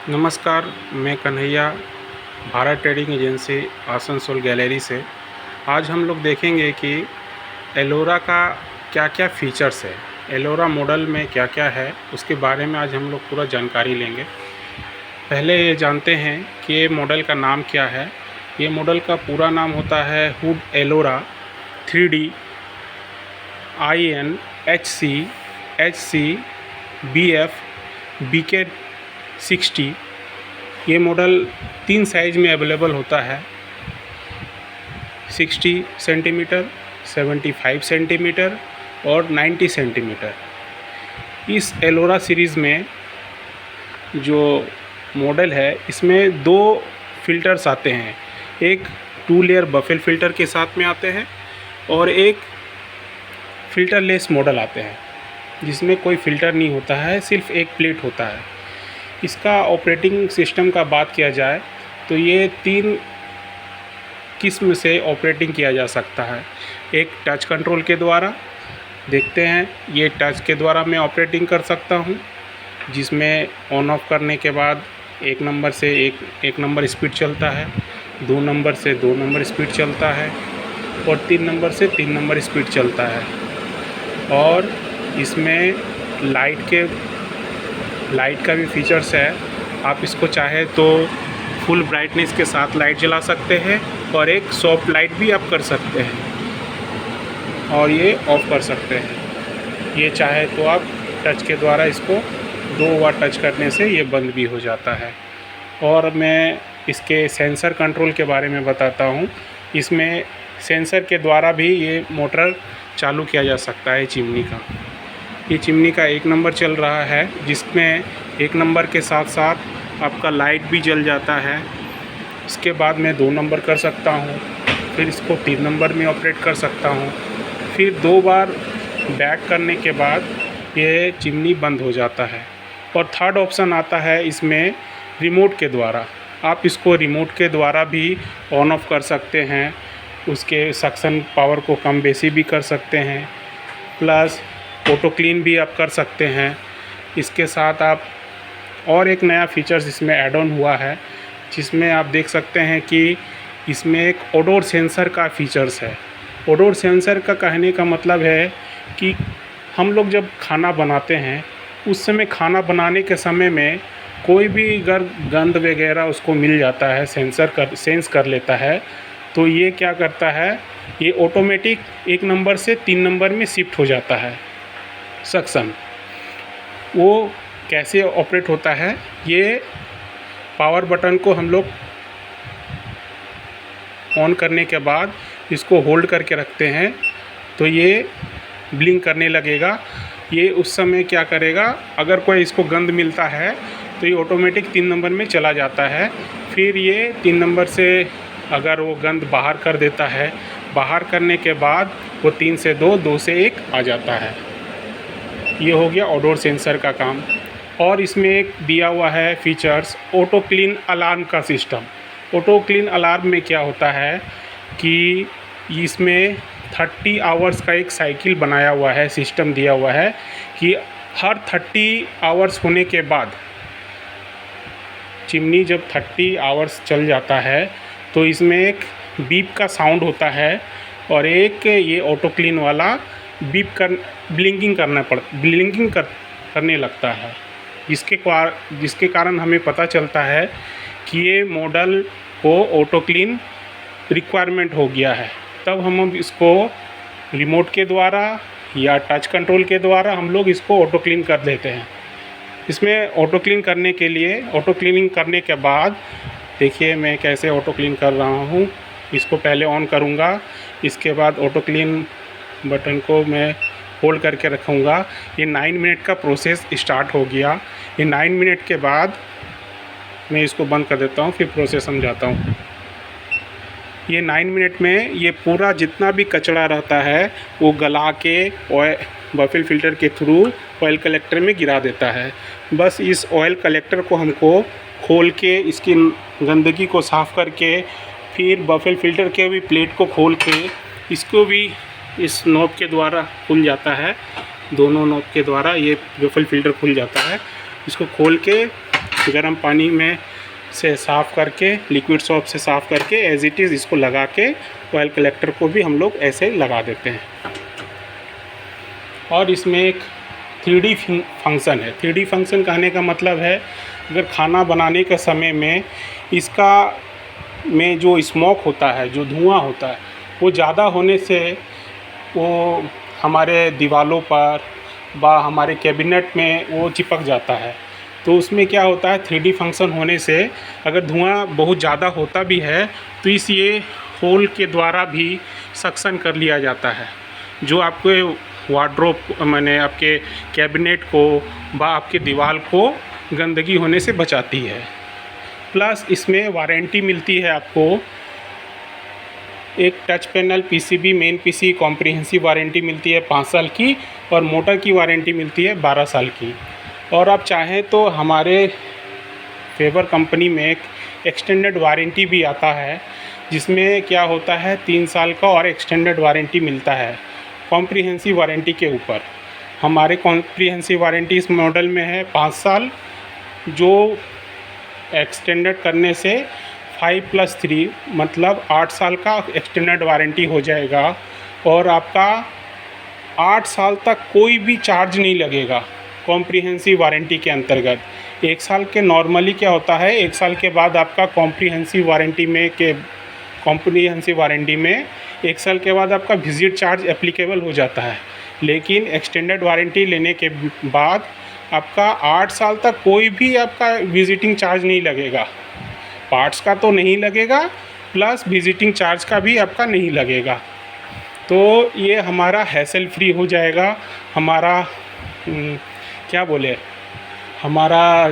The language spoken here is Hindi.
नमस्कार, मैं Kanhaiya, Bharat trading agency Asansol gallery से। आज हम लोग देखेंगे कि एलोरा का क्या-क्या फ़ीचर्स है, एलोरा मॉडल में क्या-क्या है, उसके बारे में आज हम लोग पूरा जानकारी लेंगे। पहले ये जानते हैं कि ये मॉडल का नाम क्या है। ये मॉडल का पूरा नाम होता है hood Ellora 3D INHC HC BF BK 60। ये मॉडल 3 साइज़ में अवेलेबल होता है, 60 सेंटीमीटर, 75 सेंटीमीटर और 90 सेंटीमीटर। इस एलोरा सीरीज़ में जो मॉडल है, इसमें 2 फ़िल्टर्स आते हैं। एक 2 लेयर बफेल फ़िल्टर के साथ में आते हैं और एक फ़िल्टरलेस मॉडल आते हैं, जिसमें कोई फ़िल्टर नहीं होता है, सिर्फ एक प्लेट होता है। इसका ऑपरेटिंग सिस्टम का बात किया जाए तो ये 3 किस्म से ऑपरेटिंग किया जा सकता है। एक टच कंट्रोल के द्वारा, देखते हैं ये टच के द्वारा मैं ऑपरेटिंग कर सकता हूँ, जिसमें ऑन ऑफ करने के बाद 1 नंबर से 1 नंबर स्पीड चलता है, 2 नंबर से 2 नंबर स्पीड चलता है और 3 नंबर से 3 नंबर स्पीड चलता है। और इसमें लाइट का भी फीचर्स है। आप इसको चाहे तो फुल ब्राइटनेस के साथ लाइट जला सकते हैं और एक सॉफ्ट लाइट भी आप कर सकते हैं और ये ऑफ़ कर सकते हैं। ये चाहे तो आप टच के द्वारा इसको 2 बार टच करने से ये बंद भी हो जाता है। और मैं इसके सेंसर कंट्रोल के बारे में बताता हूँ। इसमें सेंसर के द्वारा भी ये मोटर चालू किया जा सकता है चिमनी का। ये चिमनी का 1 नंबर चल रहा है, जिसमें 1 नंबर के साथ साथ आपका लाइट भी जल जाता है। इसके बाद मैं 2 नंबर कर सकता हूँ, फिर इसको 3 नंबर में ऑपरेट कर सकता हूँ। फिर 2 बार बैक करने के बाद ये चिमनी बंद हो जाता है। और थर्ड ऑप्शन आता है इसमें रिमोट के द्वारा। आप इसको रिमोट के द्वारा भी ऑन ऑफ कर सकते हैं, उसके सक्शन पावर को कम बेसी भी कर सकते हैं, प्लस ऑटो क्लीन भी आप कर सकते हैं। इसके साथ आप और एक नया फीचर्स इसमें ऐड ऑन हुआ है, जिसमें आप देख सकते हैं कि इसमें एक ओडोर सेंसर का फीचर्स है। ओडोर सेंसर का कहने का मतलब है कि हम लोग जब खाना बनाते हैं, उस समय खाना बनाने के समय में कोई भी अगर गंध वगैरह उसको मिल जाता है, सेंस कर लेता है, तो ये क्या करता है, ये ऑटोमेटिक 1 नंबर से 3 नंबर में शिफ्ट हो जाता है सक्शन। वो कैसे ऑपरेट होता है, ये पावर बटन को हम लोग ऑन करने के बाद इसको होल्ड करके रखते हैं तो ये ब्लिंक करने लगेगा। ये उस समय क्या करेगा, अगर कोई इसको गंध मिलता है तो ये ऑटोमेटिक 3 नंबर में चला जाता है। फिर ये 3 नंबर से अगर वो गंध बाहर कर देता है, बाहर करने के बाद वो 3 से 2, 2 से 1 आ जाता है। ये हो गया ओडोर सेंसर का काम। और इसमें एक दिया हुआ है फीचर्स ऑटो क्लीन अलार्म का सिस्टम। ऑटो क्लीन अलार्म में क्या होता है कि इसमें 30 आवर्स का एक साइकिल बनाया हुआ है, सिस्टम दिया हुआ है कि हर 30 आवर्स होने के बाद, चिमनी जब 30 आवर्स चल जाता है तो इसमें एक बीप का साउंड होता है और एक ये ऑटो क्लीन वाला ब्लिंकिंग करने लगता है, जिसके कारण हमें पता चलता है कि ये मॉडल को ऑटो क्लीन रिक्वायरमेंट हो गया है। तब हम इसको रिमोट के द्वारा या टच कंट्रोल के द्वारा हम लोग इसको ऑटो क्लीन कर देते हैं। इसमें ऑटो क्लीन करने के लिए, ऑटो क्लीनिंग करने के बाद देखिए मैं कैसे ऑटो क्लीन कर रहा हूँ। इसको पहले ऑन करूँगा, इसके बाद ऑटो क्लीन बटन को मैं होल्ड करके रखूँगा। ये 9 मिनट का प्रोसेस स्टार्ट हो गया। ये 9 मिनट के बाद मैं इसको बंद कर देता हूँ, फिर प्रोसेस समझाता हूँ। ये 9 मिनट में ये पूरा जितना भी कचरा रहता है वो गला के बफेल फ़िल्टर के थ्रू ऑयल कलेक्टर में गिरा देता है। बस इस ऑयल कलेक्टर को हमको खोल के इसकी गंदगी को साफ़ करके, फिर बफेल फ़िल्टर के भी प्लेट को खोल के, इसको भी इस नॉब के द्वारा खुल जाता है, दोनों नॉब के द्वारा ये बफेल फ़िल्टर खुल जाता है। इसको खोल के गर्म पानी में से साफ़ करके, लिक्विड सोप से साफ़ करके एज़ इट इज़ इसको लगा के ऑयल कलेक्टर को भी हम लोग ऐसे लगा देते हैं। और इसमें एक 3D फंक्शन है। 3D फंक्शन कहने का मतलब है, अगर खाना बनाने के समय में इसका में जो स्मोक होता है, जो धुआं होता है, वो ज़्यादा होने से वो हमारे दीवारों पर व हमारे कैबिनेट में वो चिपक जाता है। तो उसमें क्या होता है, 3D फंक्शन होने से अगर धुआं बहुत ज़्यादा होता भी है तो इस ये होल के द्वारा भी सक्शन कर लिया जाता है, जो आपके वार्डरोब माने आपके कैबिनेट को व आपके दीवार को गंदगी होने से बचाती है। प्लस इसमें वारंटी मिलती है आपको, एक touch panel PCB main PC comprehensive warranty मिलती है 5 साल की, और मोटर की वारंटी मिलती है 12 साल की। और आप चाहें तो हमारे फेवर कंपनी में एक एक्सटेंडेड वारंटी भी आता है, जिसमें क्या होता है 3 साल का और एक्सटेंडेड वारंटी मिलता है कॉम्प्रिहेंसिव वारंटी के ऊपर। हमारे कॉम्प्रिहेंसिव वारंटी इस मॉडल में है 5 साल, जो एक्सटेंडेड करने से 5+3 मतलब 8 साल का एक्सटेंडेड वारंटी हो जाएगा। और आपका 8 साल तक कोई भी चार्ज नहीं लगेगा कॉम्प्रिहेंसिव वारंटी के अंतर्गत। 1 साल के नॉर्मली क्या होता है, 1 साल के बाद आपका कॉम्प्रिहेंसिव वारंटी में 1 साल के बाद आपका विजिट चार्ज एप्लीकेबल हो जाता है। लेकिन एक्सटेंडेड वारंटी लेने के बाद आपका 8 साल तक कोई भी आपका विजिटिंग चार्ज नहीं लगेगा। पार्ट्स का तो नहीं लगेगा, प्लस विजिटिंग चार्ज का भी आपका नहीं लगेगा। तो ये हमारा हैसल फ्री हो जाएगा, हमारा क्या बोले, हमारा